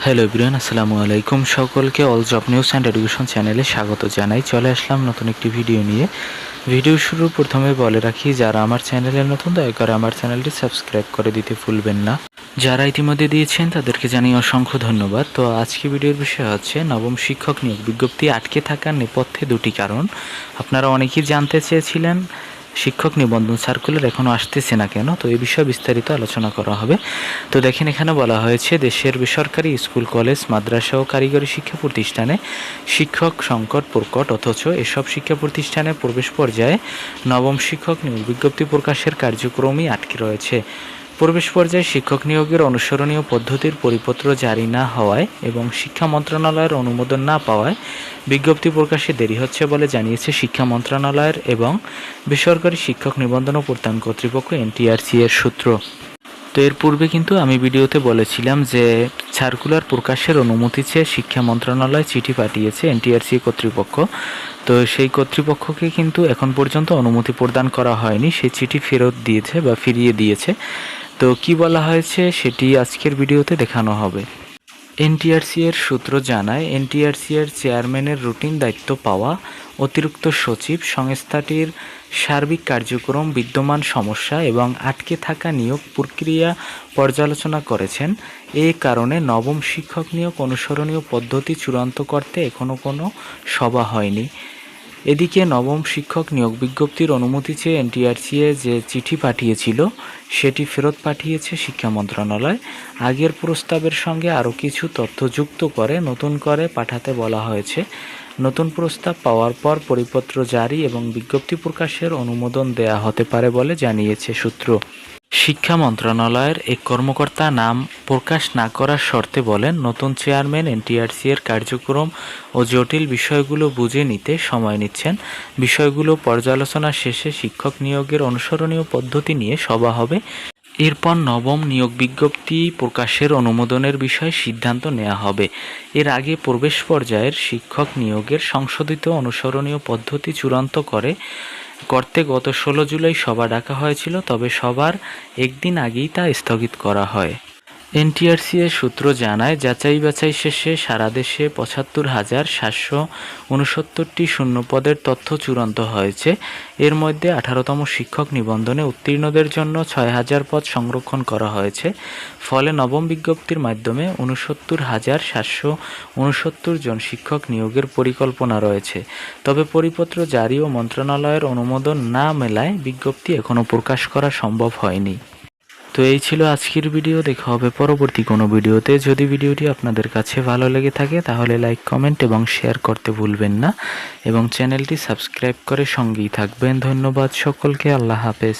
Hello everyone, আসসালামু আলাইকুম। সকলকে all job news and education চ্যানেলে স্বাগত জানাই। চলে আসলাম নতুন একটি ভিডিও নিয়ে। ভিডিও শুরুর প্রথমে বলে রাখি, যারা আমার চ্যানেলে নতুন দয়া করে আমার চ্যানেলটি সাবস্ক্রাইব করে দিতে ভুলবেন না। যারা ইতিমধ্যে দিয়েছেন তাদেরকে জানিয়ে অসংখ্য ধন্যবাদ। তো আজকে ভিডিওর বিষয় হচ্ছে নবম শিক্ষক নিয়োগ বিজ্ঞপ্তি আটকে থাকার নেপথ্যে দুটি কারণ। আপনারা অনেকেই জানতে চেয়েছিলেন শিক্ষক নিবন্ধন সার্কুলার এখনও আসতেছে না কেন, তো এই বিষয়ে বিস্তারিত আলোচনা করা হবে। তো দেখেন, এখানে বলা হয়েছে দেশের বেসরকারি স্কুল, কলেজ, মাদ্রাসা ও কারিগরি শিক্ষা প্রতিষ্ঠানে শিক্ষক সংকট প্রকট, অথচ এসব শিক্ষা প্রতিষ্ঠানে প্রবেশ পর্যায়ে নবম শিক্ষক নিয়োগ বিজ্ঞপ্তি প্রকাশের কার্যক্রমই আটকে রয়েছে। প্রবেশ পর্যায়ে শিক্ষক নিয়োগের অনুসরণীয় পদ্ধতির পরিপত্র জারি না হওয়ায় এবং শিক্ষা মন্ত্রণালয়ের অনুমোদন না পাওয়ায় বিজ্ঞপ্তি প্রকাশে দেরি হচ্ছে বলে জানিয়েছে শিক্ষা মন্ত্রণালয়ের এবং বেসরকারি শিক্ষক নিবন্ধন ও প্রত্যয়ন কর্তৃপক্ষ এনটিআরসি এর সূত্র। তো এর পূর্বে কিন্তু আমি ভিডিওতে বলেছিলাম যে সার্কুলার প্রকাশের অনুমতি চেয়ে শিক্ষা মন্ত্রণালয় চিঠি পাঠিয়েছে এনটিআরসি কর্তৃপক্ষ। তো সেই কর্তৃপক্ষকে কিন্তু এখন পর্যন্ত অনুমতি প্রদান করা হয়নি, সেই চিঠি ফেরত দিয়েছে বা ফিরিয়ে দিয়েছে। তো কি বলা হয়েছে সেটি আজকের ভিডিওতে দেখানো হবে। এনটিআরসি এর সূত্র জানায়, এনটিআরসি এর চেয়ারম্যানের রুটিন দায়িত্ব পাওয়া অতিরিক্ত সচিব সংস্থাটির সার্বিক কার্যক্রম, বিদ্যমান সমস্যা এবং আটকে থাকা নিয়োগ প্রক্রিয়া পর্যালোচনা করেছেন। এ কারণে নবম শিক্ষক নিয়োগ অনুসরণীয় পদ্ধতি চূড়ান্ত করতে এখনও কোনো সভা হয়নি। এদিকে নবম শিক্ষক নিয়োগ বিজ্ঞপ্তির অনুমতি চেয়ে এনটিআরসি যে চিঠি পাঠিয়েছিল সেটি ফেরত পাঠিয়েছে শিক্ষা মন্ত্রণালয়। আগের প্রস্তাবের সঙ্গে আরও কিছু তথ্য যুক্ত করে নতুন করে পাঠাতে বলা হয়েছে। নতুন প্রস্তাব পাওয়ার পর পরিপত্র জারি এবং বিজ্ঞপ্তি প্রকাশের অনুমোদন দেয়া হতে পারে বলে জানিয়েছে সূত্র। শিক্ষা মন্ত্রণালয়ের এক কর্মকর্তা নাম প্রকাশ না করার শর্তে বলেন, নতুন চেয়ারম্যান এনটিআরসি এর কার্যক্রম ও জটিল বিষয়গুলো বুঝে নিতে সময় নিচ্ছেন। বিষয়গুলো পর্যালোচনা শেষে শিক্ষক নিয়োগের অনুসরণীয় পদ্ধতি নিয়ে সভা হবে। এরপর নবম নিয়োগ বিজ্ঞপ্তি প্রকাশের অনুমোদনের বিষয়ে সিদ্ধান্ত নেওয়া হবে। এর আগে প্রবেশ পর্যায়ের শিক্ষক নিয়োগের সংশোধিত অনুসরণীয় পদ্ধতি চূড়ান্ত করতে গত 16 জুলাই সভা ডাকা হয়েছিল, তবে সভার একদিন আগেই তা স্থগিত করা হয়। এনটিআরসি এর সূত্র জানায়, যাচাই বাছাই শেষে সারা দেশে ৭৫,৭69টি শূন্যপদের তথ্য চূড়ান্ত হয়েছে। এর মধ্যে 18তম শিক্ষক নিবন্ধনে উত্তীর্ণদের জন্য 6,000 পদ সংরক্ষণ করা হয়েছে। ফলে নবম বিজ্ঞপ্তির মাধ্যমে 69,769 জন শিক্ষক নিয়োগের পরিকল্পনা রয়েছে। তবে পরিপত্র জারি ও মন্ত্রণালয়ের অনুমোদন না মেলায় বিজ্ঞপ্তি এখনও প্রকাশ করা সম্ভব হয়নি। তো এই ছিল আজকের ভিডিও। দেখা হবে পরবর্তী কোনো ভিডিওতে। যদি ভিডিওটি আপনাদের কাছে ভালো লেগে থাকে তাহলে লাইক, কমেন্ট এবং শেয়ার করতে ভুলবেন না এবং চ্যানেলটি সাবস্ক্রাইব করে সঙ্গেই থাকবেন। ধন্যবাদ সকলকে। আল্লাহ হাফেজ।